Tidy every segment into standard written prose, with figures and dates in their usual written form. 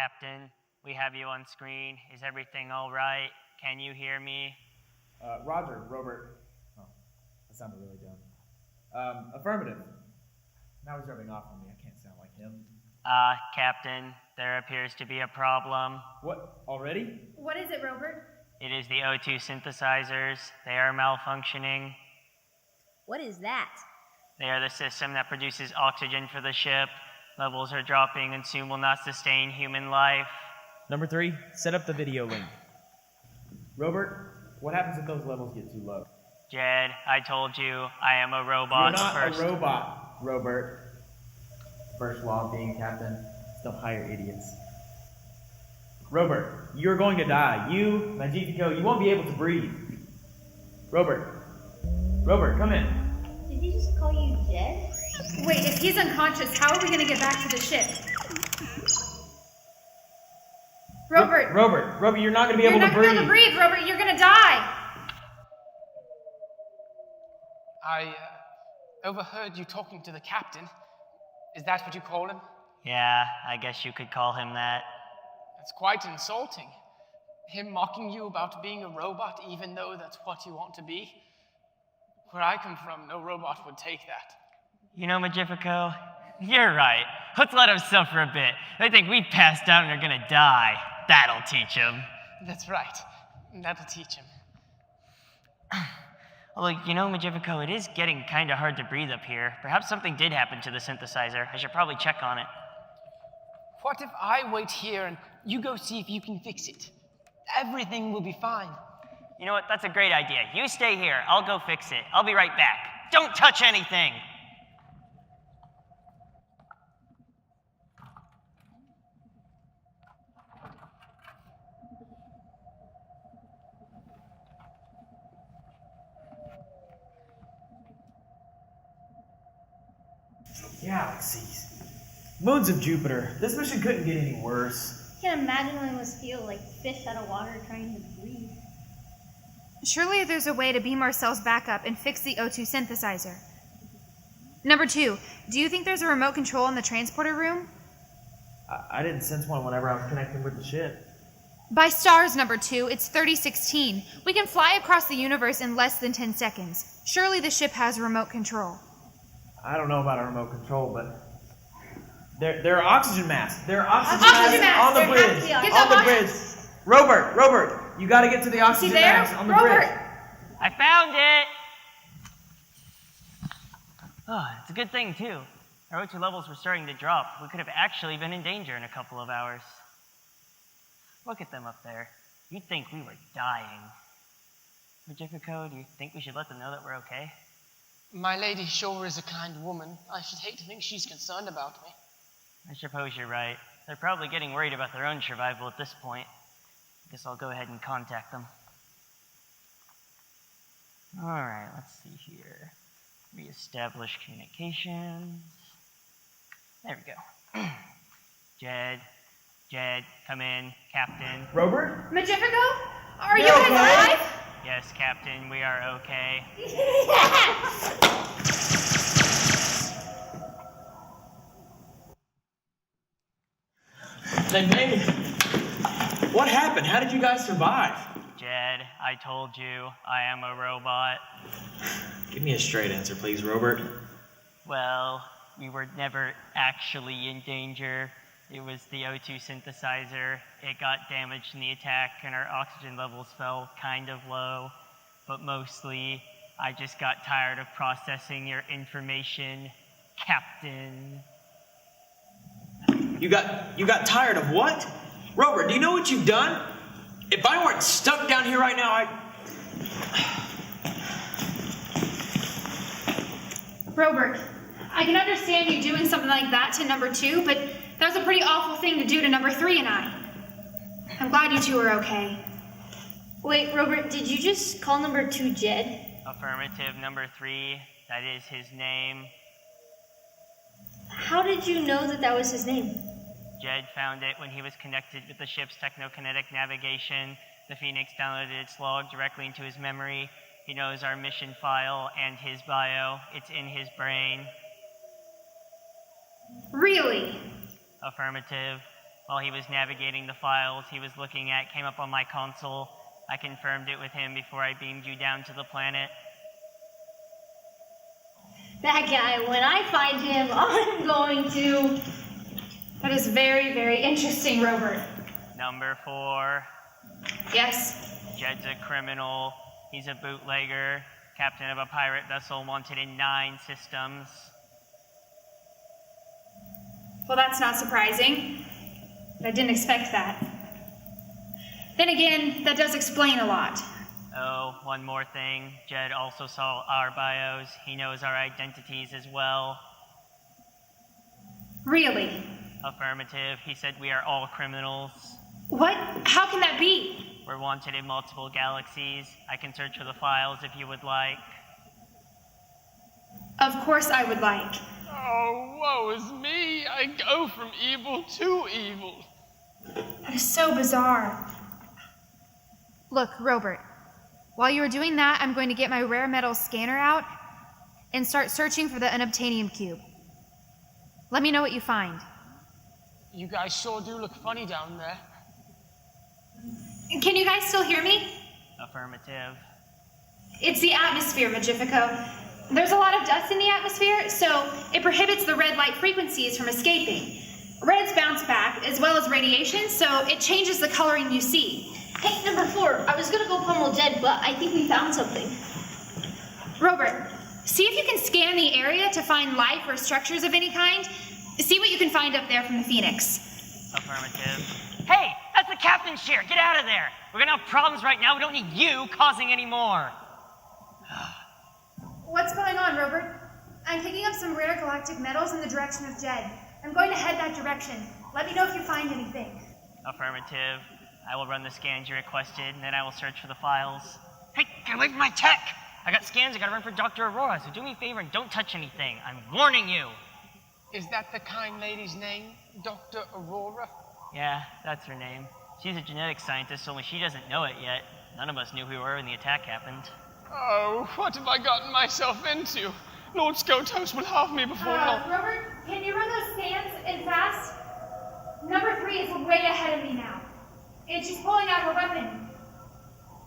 Captain, we have you on screen. Is everything all right? Can you hear me? Roger, Robert. Oh, that sounded really dumb. Affirmative. Now he's rubbing off on me. I can't sound like him. Captain, there appears to be a problem. What? Already? What is it, Robert? It is the O2 synthesizers. They are malfunctioning. What is that? They are the system that produces oxygen for the ship. Levels are dropping and soon will not sustain human life. Number 3, set up the video link. Robert, what happens if those levels get too low? Jed, I told you, I am a robot. You're not first. a robot, Robert. First law of being captain, don't hire idiots. Robert, you're going to die. You, Magnifico, you won't be able to breathe. Robert, come in. Did he just call you Jed? Wait, if he's unconscious, how are we going to get back to the ship? Robert! Robert, you're not going to be able to breathe. You're not going to be able to breathe, Robert. You're going to die. I overheard you talking to the captain. Is that what you call him? Yeah, I guess you could call him that. That's quite insulting. Him mocking you about being a robot even though that's what you want to be. Where I come from, no robot would take that. You know, Magnifico, you're right. Let's let him suffer a bit. They think we passed out and are gonna die. That'll teach him. That's right. That'll teach him. Although, you know, Magnifico, it is getting kind of hard to breathe up here. Perhaps something did happen to the synthesizer. I should probably check on it. What if I wait here and you go see if you can fix it? Everything will be fine. You know what? That's a great idea. You stay here. I'll go fix it. I'll be right back. Don't touch anything! Galaxies. Moons of Jupiter. This mission couldn't get any worse. I can't imagine what it must feel like fish out of water trying to breathe. Surely there's a way to beam ourselves back up and fix the O2 synthesizer. Number 2, do you think there's a remote control in the transporter room? I didn't sense one whenever I was connecting with the ship. By stars, number 2, it's 3016. We can fly across the universe in less than 10 seconds. Surely the ship has remote control. I don't know about a remote control, but there are oxygen masks. There are oxygen Oxygen masks on the masks. bridge. There have to be On the oxygen. bridge. Robert, you got to get to the oxygen there? masks on the Robert. bridge. I found it! Oh, it's a good thing, too. Our O2 levels were starting to drop. We could have actually been in danger in a couple of hours. Look at them up there. You'd think we were dying. Magnifico, do you think we should let them know that we're okay? My lady sure is a kind woman. I should hate to think she's concerned about me. I suppose you're right. They're probably getting worried about their own survival at this point. Guess I'll go ahead and contact them. Alright, let's see here. Reestablish communications. There we go. Jed, come in. Captain. Robert? Magnifico? Are you You're guys okay? alive? Yes, Captain, we are okay. They made it. What happened? How did you guys survive? Jed, I told you, I am a robot. Give me a straight answer, please, Robert. Well, we were never actually in danger. It was the O2 synthesizer. It got damaged in the attack and our oxygen levels fell kind of low. But mostly, I just got tired of processing your information, Captain. You got tired of what? Robert, do you know what you've done? If I weren't stuck down here right now, Robert, I can understand you doing something like that to number 2, but that was a pretty awful thing to do to number 3 and I. I'm glad you two are okay. Wait, Robert, did you just call number 2 Jed? Affirmative, number 3. That is his name. How did you know that was his name? Jed found it when he was connected with the ship's technokinetic navigation. The Phoenix downloaded its log directly into his memory. He knows our mission file and his bio. It's in his brain. Really? Affirmative. While he was navigating the files he was looking at came up on my console. I confirmed it with him before I beamed you down to the planet. That guy, when I find him, I'm going to... That is very, very interesting, Robert. Number 4. Yes. Jed's a criminal. He's a bootlegger, captain of a pirate vessel wanted in 9 systems. Well, that's not surprising. I didn't expect that. Then again, that does explain a lot. Oh, one more thing. Jed also saw our bios. He knows our identities as well. Really? Affirmative. He said we are all criminals. What? How can that be? We're wanted in multiple galaxies. I can search for the files if you would like. Of course I would like. Oh, woe is me. I go from evil to evil. That is so bizarre. Look, Robert, while you are doing that, I'm going to get my rare metal scanner out and start searching for the unobtainium cube. Let me know what you find. You guys sure do look funny down there. Can you guys still hear me? Affirmative. It's the atmosphere, Magifico. There's a lot of dust in the atmosphere, so it prohibits the red light frequencies from escaping. Reds bounce back, as well as radiation, so it changes the coloring you see. Hey, number 4, I was gonna go pummel Jed, but I think we found something. Robert, see if you can scan the area to find life or structures of any kind. See what you can find up there from the Phoenix. Affirmative. Hey, that's the captain's chair. Get out of there. We're gonna have problems right now. We don't need you causing any more. What's going on, Robert? I'm picking up some rare galactic metals in the direction of Jed. I'm going to head that direction. Let me know if you find anything. Affirmative. I will run the scans you requested, and then I will search for the files. Hey, get away from my tech! I got scans I gotta run for Dr. Aurora, so do me a favor and don't touch anything. I'm warning you! Is that the kind lady's name? Dr. Aurora? Yeah, that's her name. She's a genetics scientist, only she doesn't know it yet. None of us knew who we were when the attack happened. Oh, what have I gotten myself into? Lord Skotos will have me before long. Robert, can you run those scans and fast? Number 3 is way ahead of me now. And she's pulling out her weapon.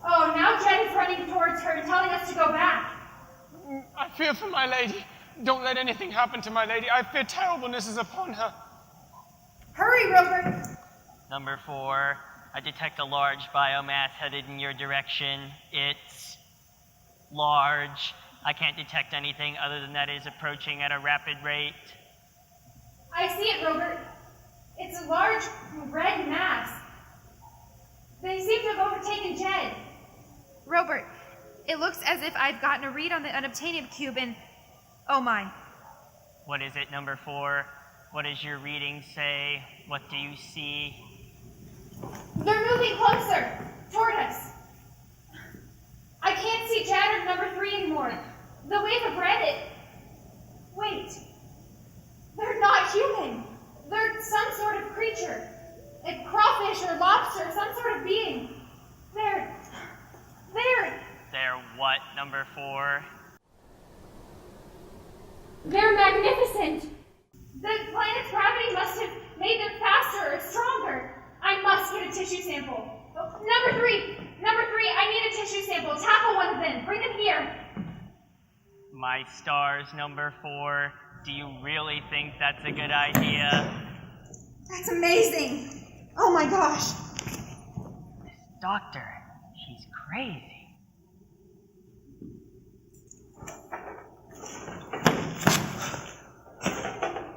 Oh, now Jed is running towards her and telling us to go back. I fear for my lady. Don't let anything happen to my lady. I fear terribleness is upon her. Hurry, Robert! Number 4, I detect a large biomass headed in your direction. It's large. I can't detect anything other than that it is approaching at a rapid rate. I see it, Robert. It's a large red mass. They seem to have overtaken Jed. Robert, it looks as if I've gotten a read on the unobtainium cube and... Oh my. What is it, number 4? What does your reading say? What do you see? They're moving closer, toward us. I can't see Jed or number 3 anymore. The wave of red, Wait. They're not human. They're some sort of creature. A crawfish or lobster, some sort of being. They're... They're what, number 4? They're magnificent. The planet's gravity must have made them faster or stronger. I must get a tissue sample. Oh, number 3, I need a tissue sample. Tackle one of them. Bring them here. My stars, number 4. Do you really think that's a good idea? That's amazing. Oh my gosh. This doctor, she's crazy.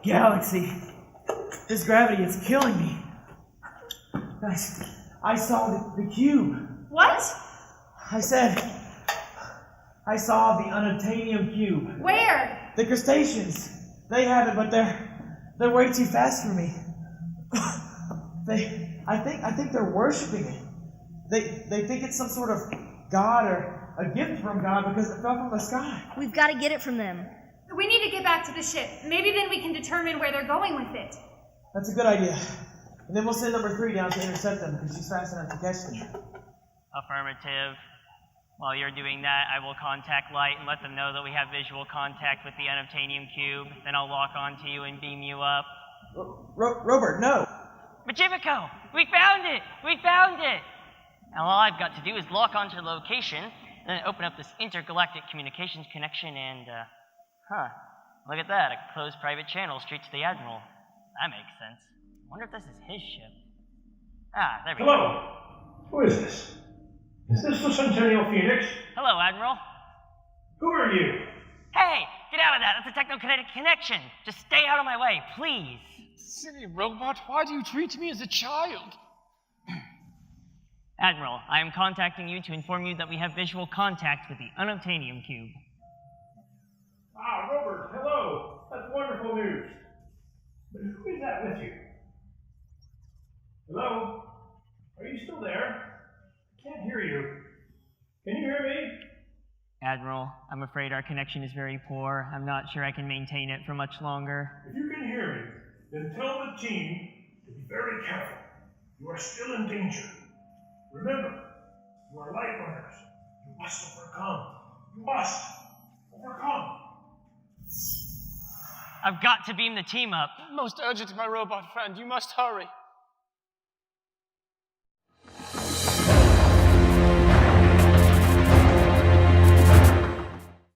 Galaxy. This gravity is killing me. Guys, I saw the cube. What? I said, I saw the unobtainium cube. Where? The crustaceans. They have it, but they're way too fast for me. I think they're worshiping it. They think it's some sort of god or a gift from God because it fell from the sky. We've got to get it from them. We need to get back to the ship. Maybe then we can determine where they're going with it. That's a good idea. And then we'll send number 3 down to intercept them because she's fast enough to catch them. Affirmative. While you're doing that, I will contact Light and let them know that we have visual contact with the unobtainium cube. Then I'll lock onto you and beam you up. Robert, no. Majimico! We found it! We found it! Now all I've got to do is lock onto the location, then open up this intergalactic communications connection and, look at that, a closed private channel straight to the Admiral. That makes sense. I wonder if this is his ship. Ah, there we go. Hello. Who is this? Is this the Centennial Phoenix? Hello, Admiral. Who are you? Hey, get out of that. That's a technokinetic connection. Just stay out of my way, please. Silly robot, why do you treat me as a child? Admiral, I am contacting you to inform you that we have visual contact with the unobtainium cube. Ah, Robert, hello. That's wonderful news. But who is that with you? Hello? Are you still there? I can't hear you. Can you hear me? Admiral, I'm afraid our connection is very poor. I'm not sure I can maintain it for much longer. If you can hear me, then tell the team to be very careful. You are still in danger. Remember, you are light runners. You must overcome. You must overcome. I've got to beam the team up. Most urgent, my robot friend. You must hurry.